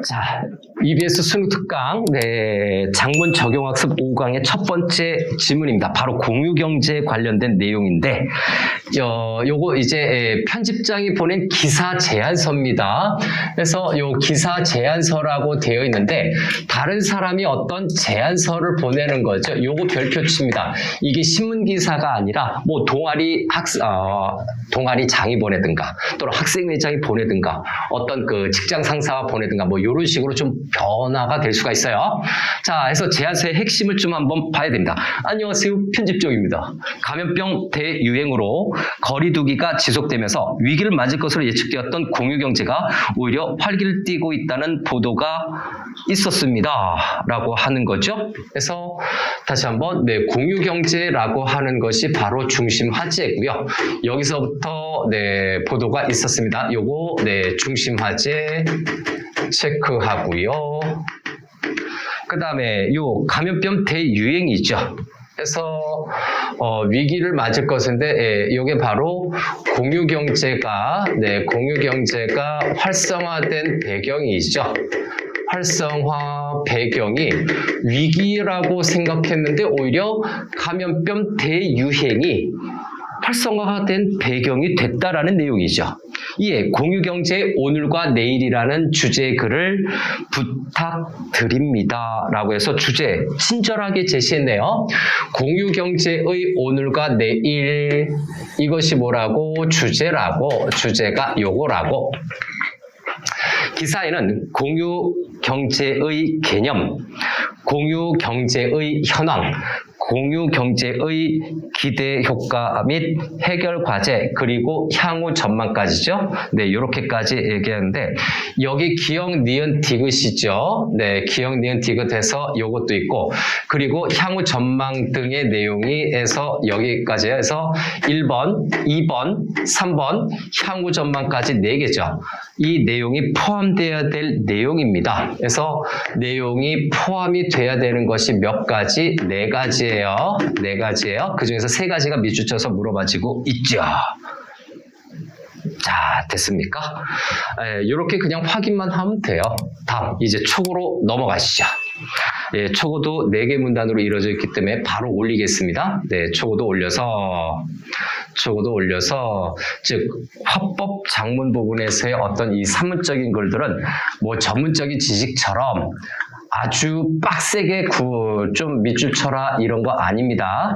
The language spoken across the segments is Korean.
자, EBS 수능 특강, 장문 적용학습 5강의 첫 번째 질문입니다. 바로 공유경제 관련된 내용인데, 요거 이제 편집장이 보낸 기사 제안서입니다. 그래서 요 기사 제안서라고 되어 있는데, 다른 사람이 어떤 제안서를 보내는 거죠. 요거 별표치입니다. 이게 신문기사가 아니라, 뭐 동아리 장이 보내든가, 또는 학생회장이 보내든가, 어떤 그 직장 상사가 보내든가, 뭐 이런 식으로 좀 변화가 될 수가 있어요. 자, 그래서 제안서의 핵심을 좀 한번 봐야 됩니다. 안녕하세요, 편집종입니다. 감염병 대유행으로 거리두기가 지속되면서 위기를 맞을 것으로 예측되었던 공유경제가 오히려 활기를 띠고 있다는 보도가 있었습니다. 라고 하는 거죠. 그래서 다시 한번 공유경제라고 하는 것이 바로 중심 화제고요. 여기서부터 보도가 있었습니다. 요거 중심 화제 체크하고요. 그 다음에 요 감염병 대유행이죠. 그래서 위기를 맞을 것인데 이게 바로 공유경제가 활성화된 배경이죠. 활성화 배경이 위기라고 생각했는데 오히려 감염병 대유행이 활성화가 된 배경이 됐다라는 내용이죠. 이에 공유경제 오늘과 내일이라는 주제의 글을 부탁드립니다. 라고 해서 주제 친절하게 제시했네요. 공유경제의 오늘과 내일, 이것이 뭐라고? 주제가 요거라고. 기사에는 공유경제의 개념, 공유경제의 현황, 공유경제의 기대 효과 및 해결 과제, 그리고 향후 전망까지죠. 이렇게까지 얘기하는데, 여기 기역, 니은, 디귿이죠. 기역, 니은, 디귿해서 요것도 있고, 그리고 향후 전망 등의 내용이 해서 여기까지 해서 1번, 2번, 3번, 향후 전망까지 4개죠. 이 내용이 포함되어야 될 내용입니다. 그래서 내용이 포함이 돼야 되는 것이 몇 가지? 4가지예요. 4가지예요. 그 중에서 3가지가 밑줄쳐서 물어봐지고 있죠. 자, 됐습니까? 이렇게 그냥 확인만 하면 돼요. 다음, 이제 초고로 넘어가시죠. 초고도 4개 문단으로 이루어져 있기 때문에 바로 올리겠습니다. 초고도 올려서, 즉, 화법 장문 부분에서의 어떤 이 산문적인 글들은 뭐 전문적인 지식처럼 아주 빡세게 좀 밑줄 쳐라 이런 거 아닙니다.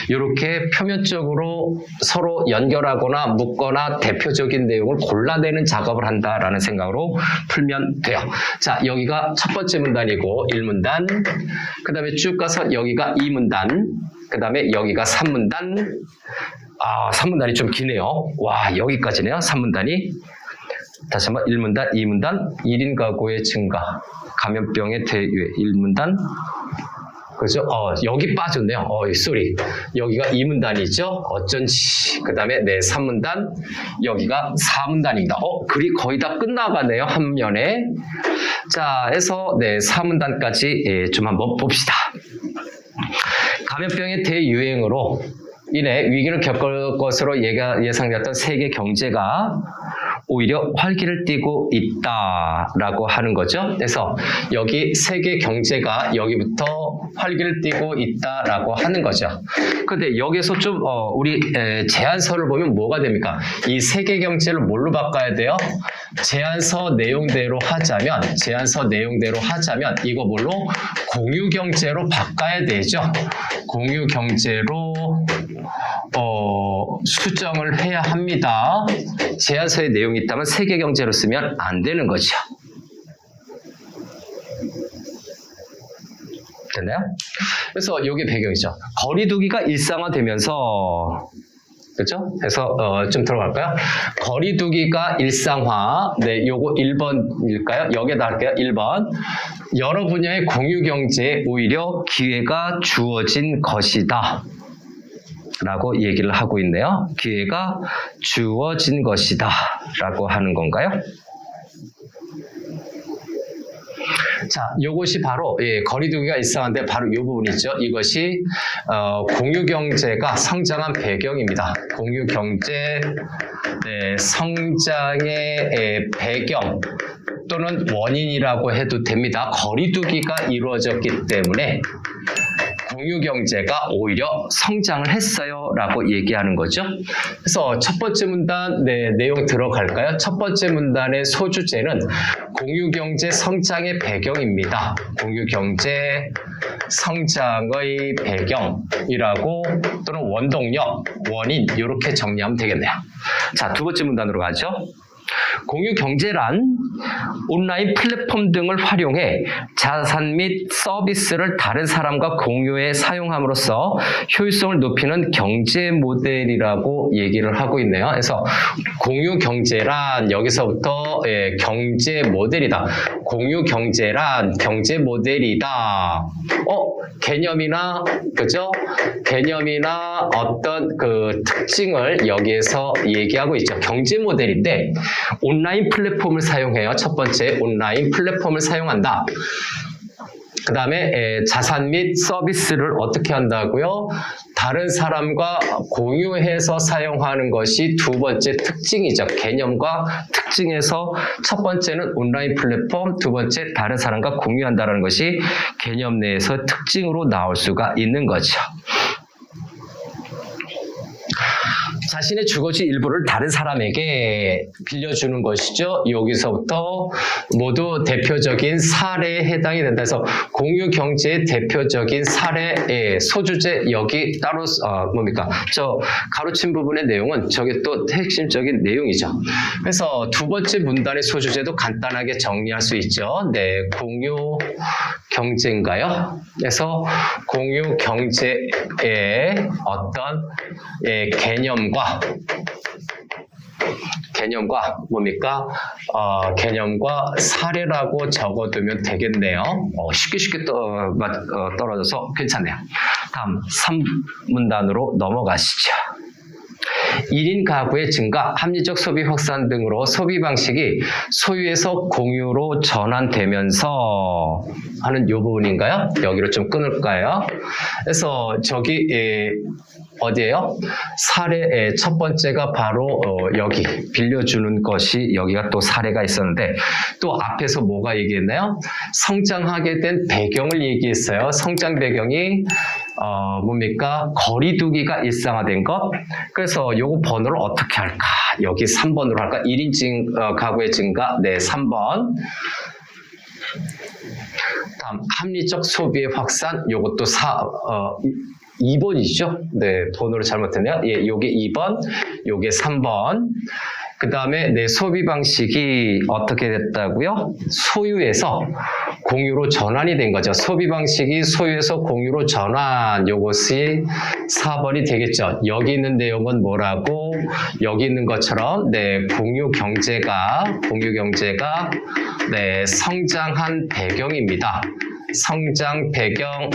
이렇게 표면적으로 서로 연결하거나 묶거나 대표적인 내용을 골라내는 작업을 한다라는 생각으로 풀면 돼요. 자, 여기가 첫 번째 문단이고 1문단, 그 다음에 쭉 가서 여기가 2문단, 그 다음에 여기가 3문단. 3문단이 좀 기네요. 와, 여기까지네요. 3문단이. 다시 한번 1문단, 2문단, 1인 가구의 증가, 감염병의 대유행, 1문단, 그죠? 여기 빠졌네요. 쏘리. 여기가 2문단이죠? 어쩐지. 그 다음에 3문단, 여기가 4문단입니다. 글이 거의 다 끝나가네요. 한 면에. 자, 해서 4문단까지 좀 한번 봅시다. 감염병의 대유행으로 인해 위기를 겪을 것으로 예상되었던 세계 경제가 오히려 활기를 띠고 있다라고 하는 거죠. 그래서 여기 세계 경제가 여기부터 활기를 띠고 있다라고 하는 거죠. 근데 여기서 좀 우리 제안서를 보면 뭐가 됩니까? 이 세계 경제를 뭘로 바꿔야 돼요? 제안서 내용대로 하자면 이거 뭘로? 공유 경제로 바꿔야 되죠. 공유 경제로 수정을 해야 합니다. 제안서에 내용이 있다면 세계 경제로 쓰면 안 되는 거죠. 됐나요? 그래서 이게 배경이죠. 거리두기가 일상화되면서, 그렇죠? 그래서 좀 들어갈까요? 거리두기가 일상화. 요거 1번일까요? 여기에다 할게요. 1번. 여러 분야의 공유 경제에 오히려 기회가 주어진 것이다. 라고 얘기를 하고 있네요. 기회가 주어진 것이다 라고 하는 건가요? 자, 요것이 바로 거리두기가 일상한데 바로 이 부분이죠. 이것이 공유경제가 성장한 배경입니다. 공유경제 성장의 배경 또는 원인이라고 해도 됩니다. 거리두기가 이루어졌기 때문에 공유경제가 오히려 성장을 했어요 라고 얘기하는 거죠. 그래서 첫 번째 문단 내용 들어갈까요? 첫 번째 문단의 소주제는 공유경제 성장의 배경입니다. 공유경제 성장의 배경이라고 또는 원동력, 원인 이렇게 정리하면 되겠네요. 자, 두 번째 문단으로 가죠. 공유경제란 온라인 플랫폼 등을 활용해 자산 및 서비스를 다른 사람과 공유해 사용함으로써 효율성을 높이는 경제 모델이라고 얘기를 하고 있네요. 그래서 공유경제란 여기서부터 경제 모델이다. 공유경제란 경제 모델이다. 개념이나 그죠? 개념이나 어떤 그 특징을 여기에서 얘기하고 있죠. 경제 모델인데 온라인 플랫폼을 사용해요. 첫 번째, 온라인 플랫폼을 사용한다. 그 다음에 자산 및 서비스를 어떻게 한다고요? 다른 사람과 공유해서 사용하는 것이 두 번째 특징이죠. 개념과 특징에서 첫 번째는 온라인 플랫폼, 두 번째 다른 사람과 공유한다는 것이 개념 내에서 특징으로 나올 수가 있는 거죠. 자신의 주거지 일부를 다른 사람에게 빌려주는 것이죠. 여기서부터 모두 대표적인 사례에 해당이 된다. 그래서 공유경제의 대표적인 사례, 소주제 여기 따로 뭡니까? 저 가로친 부분의 내용은 저게 또 핵심적인 내용이죠. 그래서 두 번째 문단의 소주제도 간단하게 정리할 수 있죠. 네, 공유경제인가요? 그래서 공유경제의 어떤 개념과 뭡니까? 개념과 사례라고 적어두면 되겠네요. 쉽게 떨어져서 괜찮네요. 다음 3문단으로 넘어가시죠. 1인 가구의 증가, 합리적 소비 확산 등으로 소비 방식이 소유에서 공유로 전환되면서 하는 이 부분인가요? 여기로 좀 끊을까요? 그래서 저기 어디예요? 사례의 첫 번째가 바로 여기 빌려주는 것이 여기가 또 사례가 있었는데 또 앞에서 뭐가 얘기했나요? 성장하게 된 배경을 얘기했어요. 성장 배경이 뭡니까? 거리두기가 일상화된 것. 그래서 요거 번호를 어떻게 할까? 여기 3번으로 할까? 1인 가구의 증가. 네, 3번. 다음 합리적 소비의 확산. 요것도 2번이죠. 네, 번호를 잘못했네요. 예, 요게 2번, 요게 3번. 그 다음에 내 소비 방식이 어떻게 됐다고요? 소유에서 공유로 전환이 된 거죠. 소비 방식이 소유에서 공유로 전환, 요것이 4번이 되겠죠. 여기 있는 내용은 뭐라고? 여기 있는 것처럼 공유 경제가 성장한 배경입니다. 성장 배경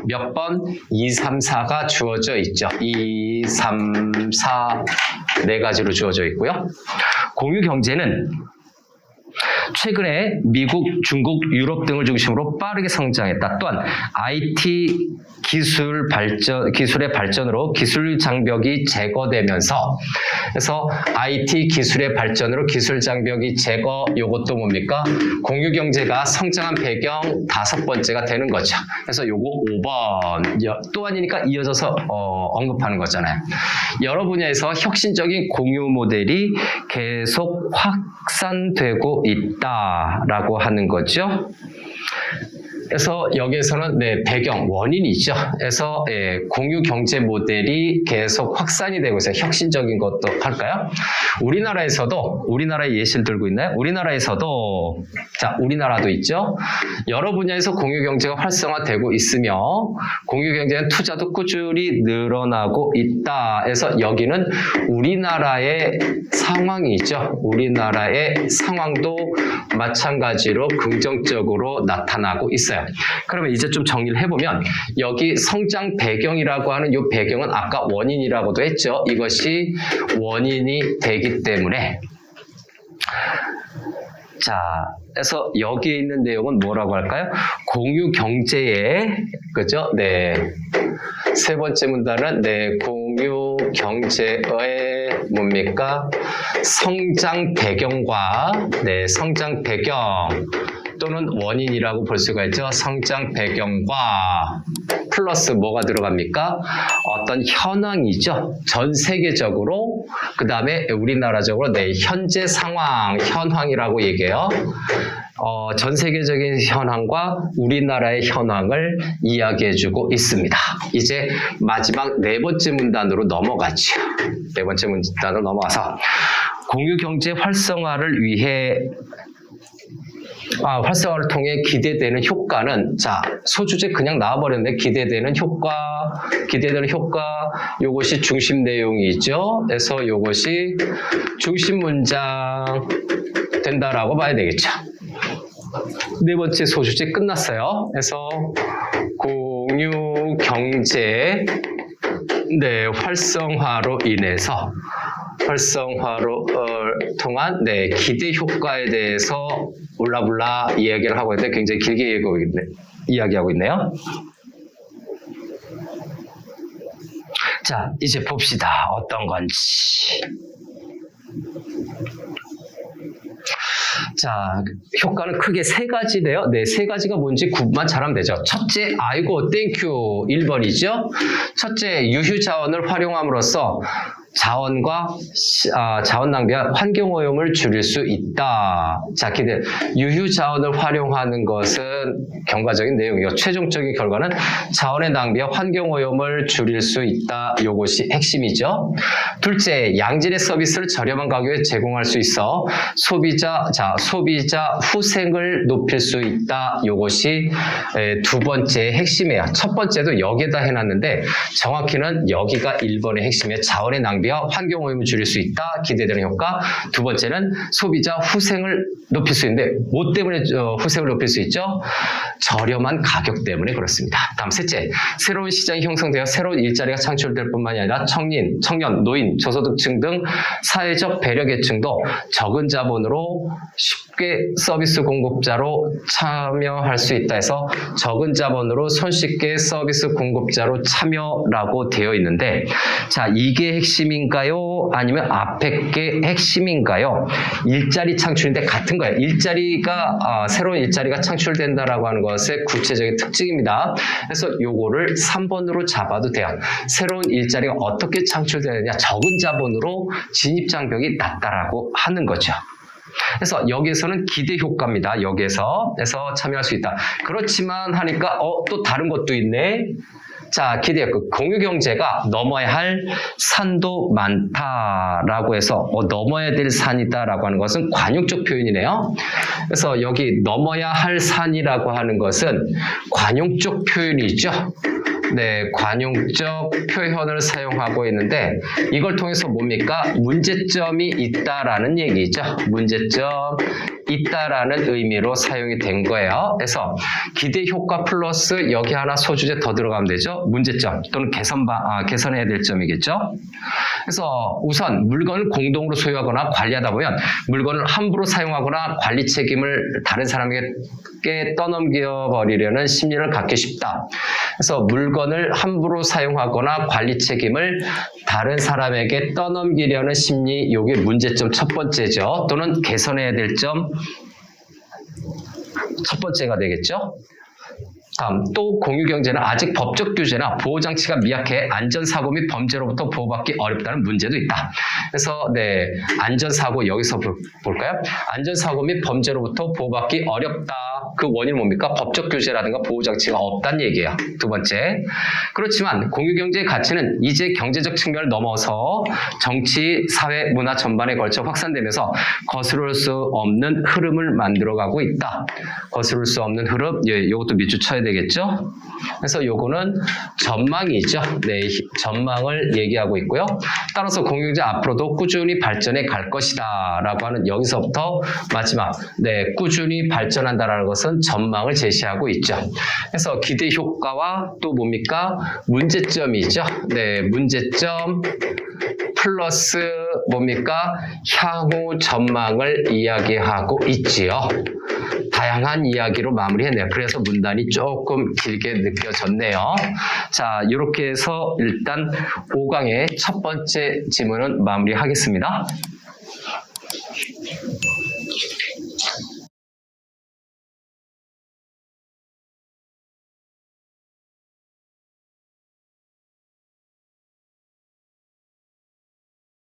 몇 번? 2, 3, 4가 주어져 있죠. 2, 3, 4 네 가지로 주어져 있고요. 공유 경제는 최근에 미국, 중국, 유럽 등을 중심으로 빠르게 성장했다. 또한 IT 기술의 발전으로 기술 장벽이 제거되면서, 그래서 IT 기술의 발전으로 기술 장벽이 제거, 요것도 뭡니까? 공유 경제가 성장한 배경 5번째가 되는 거죠. 그래서 요거 5번. 또한이니까 이어져서 언급하는 거잖아요. 여러 분야에서 혁신적인 공유 모델이 계속 확산되고 있다라고 하는 거죠. 그래서 여기에서는 배경, 원인이죠. 그래서 공유 경제 모델이 계속 확산이 되고 있어요. 혁신적인 것도 할까요? 우리나라의 예시를 들고 있나요? 우리나라에서도, 자, 우리나라도 있죠. 여러 분야에서 공유 경제가 활성화되고 있으며 공유 경제는 투자도 꾸준히 늘어나고 있다. 그래서 여기는 우리나라의 상황이죠. 우리나라의 상황도 마찬가지로 긍정적으로 나타나고 있어요. 그러면 이제 좀 정리를 해보면 여기 성장 배경이라고 하는 이 배경은 아까 원인이라고도 했죠. 이것이 원인이 되기 때문에 자, 그래서 여기에 있는 내용은 뭐라고 할까요? 공유 경제의, 그죠? 네. 세 번째 문단은, 네, 공유 경제의 뭡니까? 성장 배경과, 네, 성장 배경 또는 원인이라고 볼 수가 있죠. 성장 배경과 플러스 뭐가 들어갑니까? 어떤 현황이죠. 전 세계적으로, 그 다음에 우리나라적으로, 네, 현재 상황, 현황이라고 얘기해요. 전 세계적인 현황과 우리나라의 현황을 이야기해주고 있습니다. 이제 마지막 네 번째 문단으로 넘어가죠. 네 번째 문단으로 넘어가서 공유경제 활성화를 위해 활성화를 통해 기대되는 효과는, 자, 소주제 그냥 나와버렸는데 기대되는 효과, 요것이 중심 내용이죠. 그래서 요것이 중심 문장 된다라고 봐야 되겠죠. 네 번째 소주제 끝났어요. 그래서 공유 경제, 네, 활성화로 인해서 활성화로 통한, 네, 기대 효과에 대해서 올라블라 이야기를 하고 있는데 굉장히 길게 이야기하고 있네요. 자, 이제 봅시다. 어떤 건지. 자, 효과는 크게 세 가지래요. 네, 세 가지가 뭔지 구분만 잘하면 되죠. 첫째, 아이고, 땡큐 1번이죠. 첫째, 유휴 자원을 활용함으로써 자원 낭비와 환경 오염을 줄일 수 있다. 자, 기대. 유휴 자원을 활용하는 것은 경과적인 내용이고, 최종적인 결과는 자원의 낭비와 환경 오염을 줄일 수 있다. 요것이 핵심이죠. 둘째, 양질의 서비스를 저렴한 가격에 제공할 수 있어 소비자 후생을 높일 수 있다. 요것이 두 번째 핵심이에요. 첫 번째도 여기에다 해놨는데 정확히는 여기가 1번의 핵심이에요. 자원의 낭비 환경 오염을 줄일 수 있다. 기대되는 효과. 두 번째는 소비자 후생을 높일 수 있는데 뭐 때문에 후생을 높일 수 있죠? 저렴한 가격 때문에 그렇습니다. 다음 셋째, 새로운 시장이 형성되어 새로운 일자리가 창출될 뿐만이 아니라 청년, 노인, 저소득층 등 사회적 배려 계층도 적은 자본으로 쉽게 서비스 공급자로 참여할 수 있다 해서 적은 자본으로 손쉽게 서비스 공급자로 참여라고 되어 있는데, 자, 이게 핵심인가요? 아니면 앞에 게 핵심인가요? 일자리 창출인데 같은 거예요. 새로운 일자리가 창출된다라고 하는 것의 구체적인 특징입니다. 그래서 요거를 3번으로 잡아도 돼요. 새로운 일자리가 어떻게 창출되느냐? 적은 자본으로 진입 장벽이 낮다라고 하는 거죠. 그래서 여기에서는 기대 효과입니다. 여기에서 참여할 수 있다. 그렇지만 하니까 또 다른 것도 있네. 자, 기대 공유 경제가 넘어야 할 산도 많다라고 해서 넘어야 될 산이다라고 하는 것은 관용적 표현이네요. 그래서 여기 넘어야 할 산이라고 하는 것은 관용적 표현이죠. 네, 관용적 표현을 사용하고 있는데 이걸 통해서 뭡니까? 문제점이 있다라는 얘기죠. 문제점 있다라는 의미로 사용이 된 거예요. 그래서 기대 효과 플러스 여기 하나 소주제 더 들어가면 되죠. 문제점 또는 개선해야 될 점이겠죠. 그래서 우선 물건을 공동으로 소유하거나 관리하다 보면 물건을 함부로 사용하거나 관리 책임을 다른 사람에게 떠넘겨 버리려는 심리를 갖기 쉽다. 그래서 물건을 함부로 사용하거나 관리 책임을 다른 사람에게 떠넘기려는 심리, 이게 문제점 첫 번째죠. 또는 개선해야 될 점 첫 번째가 되겠죠. 다음, 또 공유경제는 아직 법적 규제나 보호장치가 미약해 안전사고 및 범죄로부터 보호받기 어렵다는 문제도 있다. 그래서 네, 안전사고 여기서 볼까요? 안전사고 및 범죄로부터 보호받기 어렵다. 그 원인은 뭡니까? 법적 규제라든가 보호장치가 없다는 얘기예요. 두 번째, 그렇지만 공유경제의 가치는 이제 경제적 측면을 넘어서 정치, 사회, 문화 전반에 걸쳐 확산되면서 거스를 수 없는 흐름을 만들어가고 있다. 거스를 수 없는 흐름, 이것도 밑줄 쳐야 되겠죠? 그래서 요거는 전망이죠. 네, 전망을 얘기하고 있고요. 따라서 공유경제 앞으로도 꾸준히 발전해 갈 것이다 라고 하는 여기서부터 마지막, 네, 꾸준히 발전한다라는 것은 것은 전망을 제시하고 있죠. 그래서 기대 효과와 또 뭡니까? 문제점이죠. 네, 문제점 플러스 뭡니까? 향후 전망을 이야기하고 있지요. 다양한 이야기로 마무리했네요. 그래서 문단이 조금 길게 느껴졌네요. 자, 이렇게 해서 일단 5강의 첫 번째 지문은 마무리하겠습니다.